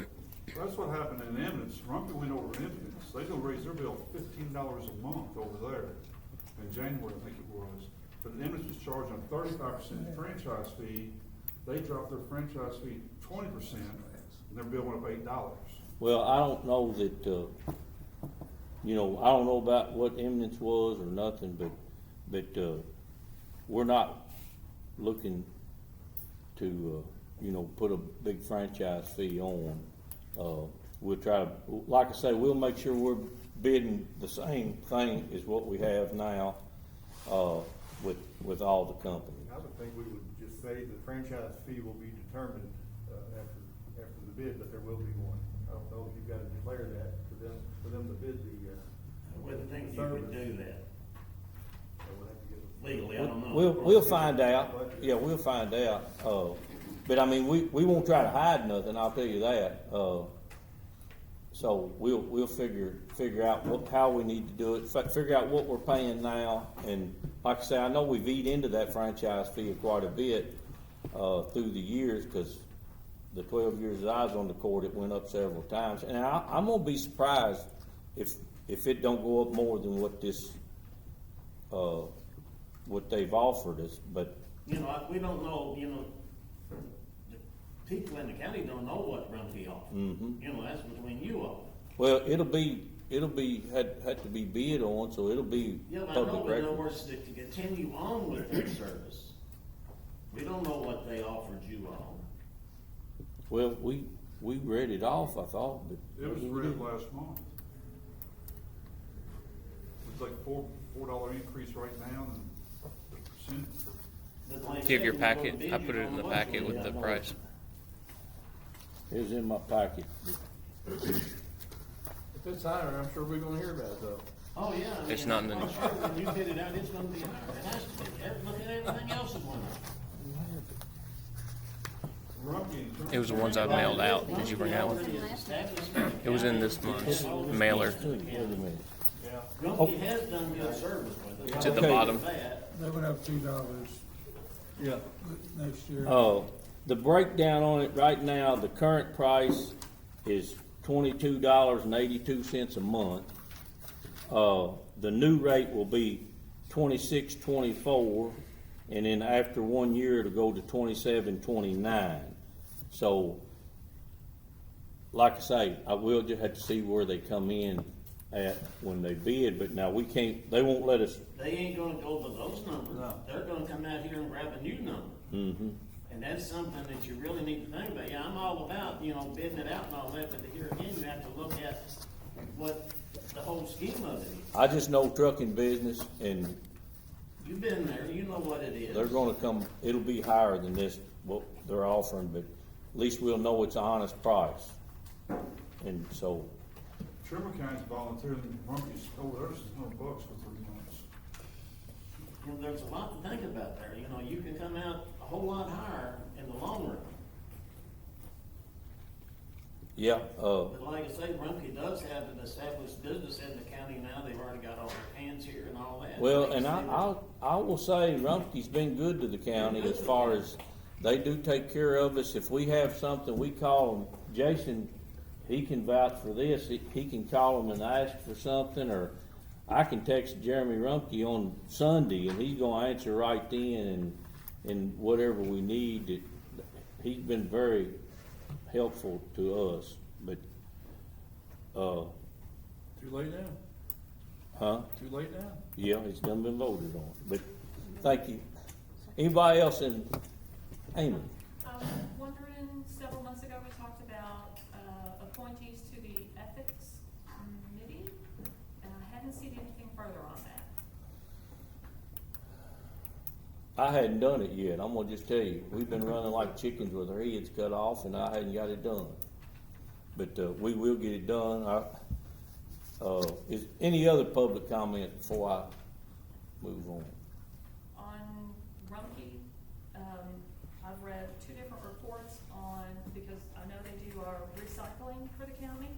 That's what happened in Eminence. Rumpke went over in Eminence. They gonna raise their bill $15 a month over there in January, I think it was. But Eminence was charging a 35% franchise fee. They dropped their franchise fee 20%, and their bill went up $8. Well, I don't know that, I don't know about what Eminence was or nothing, but we're not looking to, put a big franchise fee on. We'll try to, like I say, we'll make sure we're bidding the same thing as what we have now, with all the companies. I would think we would just say the franchise fee will be determined, after the bid, but there will be one. I don't know if you've got to declare that for them to bid the, I wouldn't think you would do that. so we'll have to get. Legally, I don't know. We'll find out. Yeah, we'll find out. But I mean, we won't try to hide nothing, I'll tell you that. So we'll figure out how we need to do it, figure out what we're paying now. And like I say, I know we've eat into that franchise fee quite a bit, through the years, because the 12 years that I was on the court, it went up several times. And I'm gonna be surprised if it don't go up more than what this, what they've offered us, but. We don't know, the people in the county don't know what Rumpke offers. Mhm. That's between you all. Well, it'll be had to be bid on, so it'll be Yeah, but I public know, in other record. words, to continue on with their service, we don't know what they offered you all. Well, we read it off, I thought, but. It was read last month. It's like $4 increase right now, and the percent for. But like I Do you have your said, we go packet? bid I you put it on in the what packet you with got. the price. It was in my packet. If it's higher, I'm sure we're gonna hear about it though. Oh, yeah. I It's mean, not in the- I'm sure when you bid it out, it's gonna be higher. It has to be. Look at everything else is going up. It was the ones I mailed out. Did you bring that one? It was in this month's mailer. Wait a minute. Rumpke has done good service with us. It's at the Okay. bottom. They would have $2 Yeah. next year. The breakdown on it right now, the current price is $22.82 a month. The new rate will be $26.24, and then after 1 year, it'll go to $27.29. So, like I say, I will just have to see where they come in at when they bid, but now they won't let us. They ain't gonna go with those numbers. No. They're gonna come out here and grab a new number. Mm-hmm. And that's something that you really need to think about. Yeah, I'm all about, bidding it out and all that, but here again, you have to look at what the whole scheme of it is. I just know trucking business, and You've been there, you know what it is. they're gonna come, it'll be higher than this, what they're offering, but at least we'll know it's an honest price. And so, Trimmer County's volunteering, Rumpke's over there is $100 for 3 months. There's a lot to think about there. You can come out a whole lot higher in the long run. yeah, But like I say, Rumpke does have an established business in the county now. They've already got all their hands here and all that. well, Like and say, I will say Rumpke's been good to the county as far as They do take care of us. If we have something, we call them. Jason, he can vouch for this. He can call them and ask for something, or I can text Jeremy Rumpke on Sunday, and he's gonna answer right then, and whatever we need. He's been very helpful to us, but, Too late now? huh? Too late now? Yeah, it's done been voted on, but thank you. Anybody else in, Amy? Wondering, several months ago, we talked about, appointees to the ethics committee, and I hadn't seen anything further on that. I hadn't done it yet. I'm gonna just tell you, we've been running like chickens with our heads cut off, and I hadn't got it done. But, we will get it done. Is any other public comment before I move on? On Rumpke, I've read two different reports on, because I know they do our recycling for the county.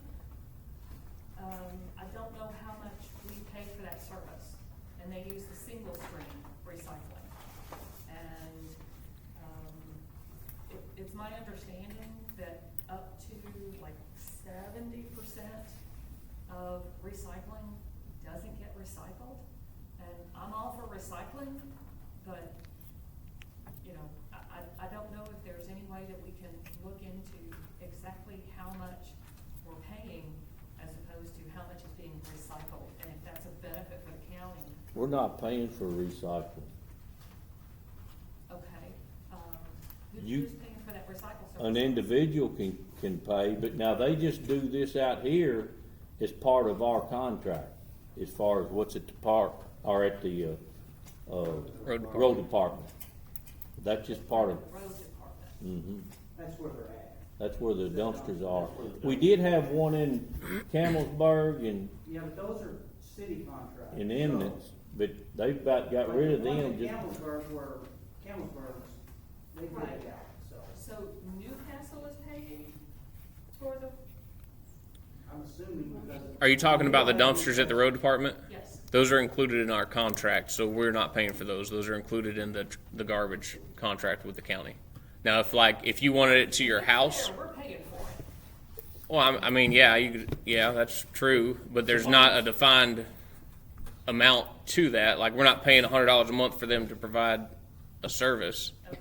I don't know how much we pay for that service, and they use the single stream recycling. And, it's my understanding that up to like 70% of recycling doesn't get recycled. And I'm all for recycling, but, you know, I don't know if there's any way that we can look into exactly how much we're paying as opposed to how much is being recycled, and if that's a benefit for the county. We're not paying for recycling. Okay, You- who's paying for that recycle service? An individual can pay, but now they just do this out here as part of our contract, as far as what's at the park, or at the, road department. That's just part of, Road department. mm-hmm. That's where they're at. That's where the dumpsters are. We did have one in Campbellsburg and Yeah, but those are city contracts. in Eminence, but they've about got rid of The one them in just. Campbellsburg's, they put it out, so. So Newcastle is paying for the, I'm assuming because. Are you talking about the dumpsters at the road department? yes, Those are included in our contract, so we're not paying for those. Those are included in the garbage contract with the county. Now, if you wanted it to your house, we're paying for it. well, I mean, yeah, that's true, but there's not a defined amount to that. Like, we're not paying $100 a month for them to provide a service. Okay.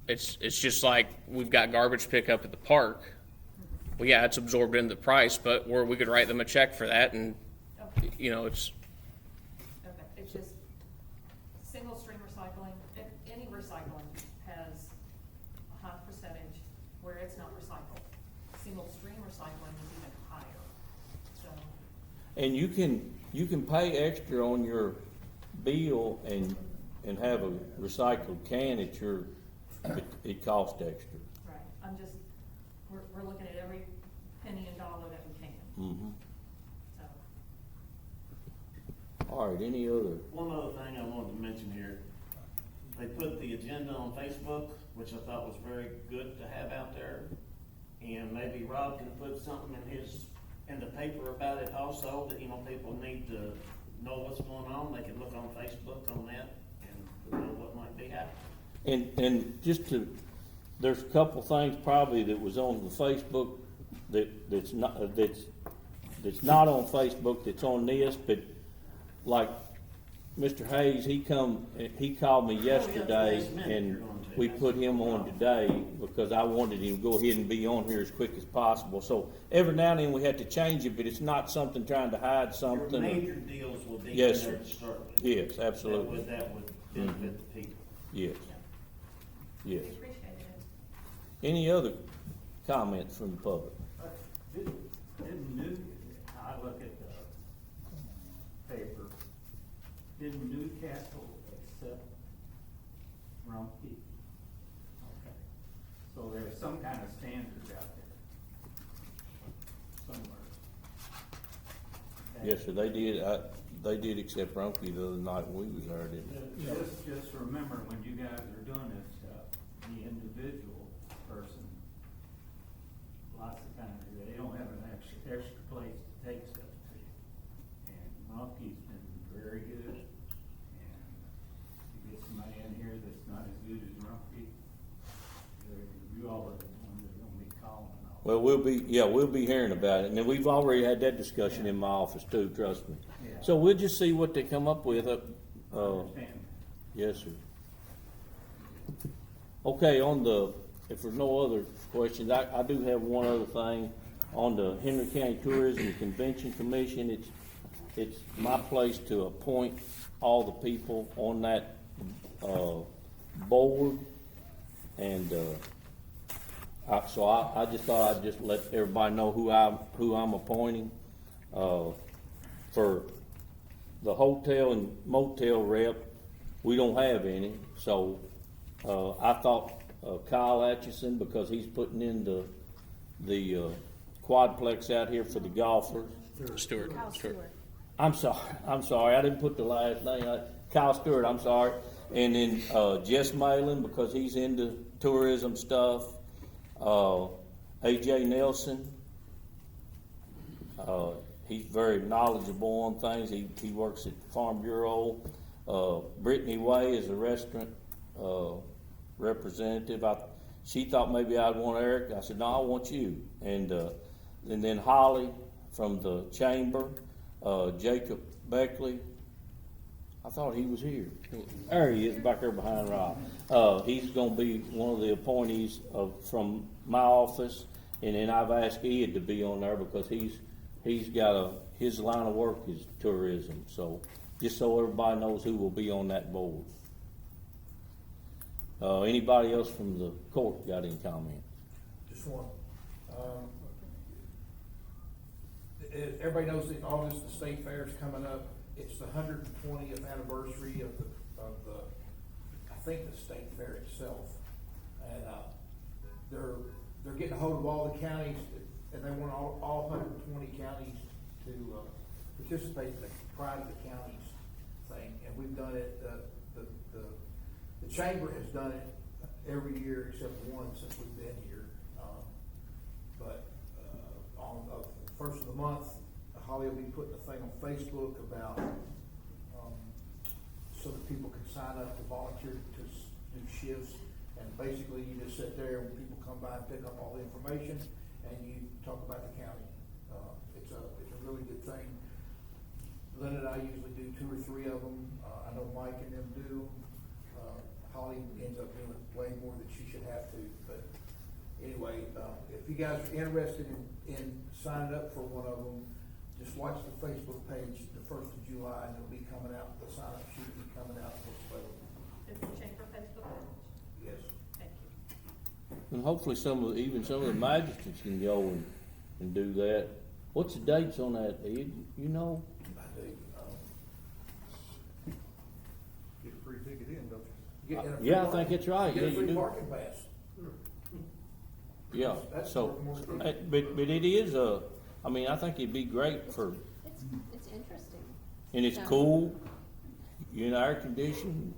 It's just like we've got garbage pickup at the park. Well, yeah, it's absorbed into the price, but we could write them a check for that, and Okay. you know, it's Okay, it's just single stream recycling, any recycling has a high percentage where it's not recycled. Single stream recycling is even higher, so. And you can pay extra on your bill and have a recycled can at your, it costs extra. Right, we're looking at every penny and dollar that we can, Mm-hmm. so. All right, any other? One other thing I wanted to mention here, they put the agenda on Facebook, which I thought was very good to have out there. And maybe Rob can put something in the paper about it also, that, you know, people need to know what's going on. They can look on Facebook on that and know what might be happening. And just there's a couple things probably that was on the Facebook that's not on Facebook, that's on this, but like Mr. Hayes, he called me yesterday, and we put him on today because I wanted him to go ahead and be on here as quick as possible. So every now and then we had to change it, but it's not something trying to hide something. Your major deals will be in Yes, there sir. to start with. Yes, absolutely. That would benefit the people. Yes, We yes. appreciate it. Any other comments from the public? I look at the paper, didn't Newcastle accept Rumpke? Okay, so there's some kind of standards out there somewhere. Yes, sir, they did accept Rumpke the other night when we was there, didn't they? Just remember, when you guys are doing this stuff, the individual person, lots of times, they don't have an extra place to take stuff to. And Rumpke's been very good, and you get somebody in here that's not as good as Rumpke, Well, we'll be hearing about it, and then we've already had that discussion in my office too, trust me. Yeah. So we'll just see what they come up with, Understand. yes, sir. Okay, if there's no other questions, I do have one other thing. On the Henry County Tourism Convention Commission, it's my place to appoint all the people on that, board. And, so I just thought I'd just let everybody know who I'm appointing. For the hotel and motel rep, we don't have any, so, I thought, Kyle Atchison, because he's putting in the quadplex out here for the golfers. Stewart. Kyle Stewart. I'm sorry, I didn't put the last name, Kyle Stewart, I'm sorry. And then, Jess Malin, because he's into tourism stuff. AJ Nelson, he's very knowledgeable on things. He works at Farm Bureau. Brittany Way is a restaurant, representative. She thought maybe I'd want Eric. I said, no, I want you. And then Holly from the chamber, Jacob Beckley. I thought he was here. There he is, back there behind Rob. He's gonna be one of the appointees from my office, and then I've asked Ed to be on there because he's got his line of work is tourism. So just so everybody knows who will be on that board. Anybody else from the court got any comments? Just one. Everybody knows that August, the state fair is coming up. It's the 120th anniversary of the, I think the state fair itself. And, they're getting a hold of all the counties, and they want all 120 counties to, participate in the Pride of the Counties thing. And we've done it, the chamber has done it every year except one since we've been here. But on the first of the month, Holly will be putting a thing on Facebook about, so that people can sign up to volunteer to do shifts. And basically, you just sit there and people come by and pick up all the information, and you talk about the county. It's a really good thing. Lynn and I usually do 2 or 3 of them. I know Mike and them do. Holly ends up doing way more than she should have to. But anyway, if you guys are interested in signing up for one of them, just watch the Facebook page the 1st of July, and it'll be coming out. The sign up sheet will be coming out this way. Is the chamber Facebook page? Yes. Thank you. And hopefully even some of the magistrates can go and do that. What's the dates on that, Ed? You know? I do. Get a free ticket in, don't you? Get in a free Yeah, I parking- think it's right. Get Yeah, a you free do. parking pass. Yeah, That's so, more than- but it is I mean, I think it'd be great for, It's interesting. and it's Yeah. cool, you're in air conditioning.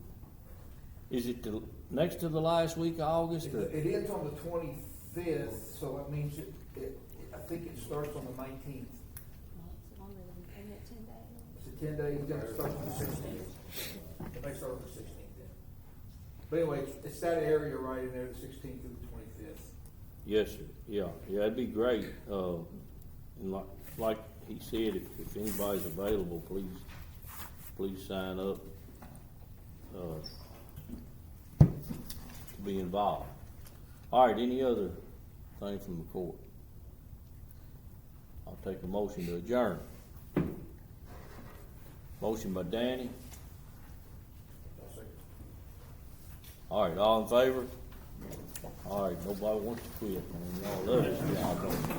Is it next to the last week of August or? It ends on the 25th, so that means I think it starts on the 19th. Well, it's longer than, isn't it 10 days? It's a 10 days, then it starts on the 16th. It may start on the 16th then. But anyway, it's that area right in there, the 16th through the 25th. Yes, sir. Yeah, it'd be great. And like he said, if anybody's available, please sign up, to be involved. All right, any other thing from the court? I'll take a motion to adjourn. Motion by Danny. All right, all in favor? All right, nobody wants to quit, man. Y'all love this job, don't you?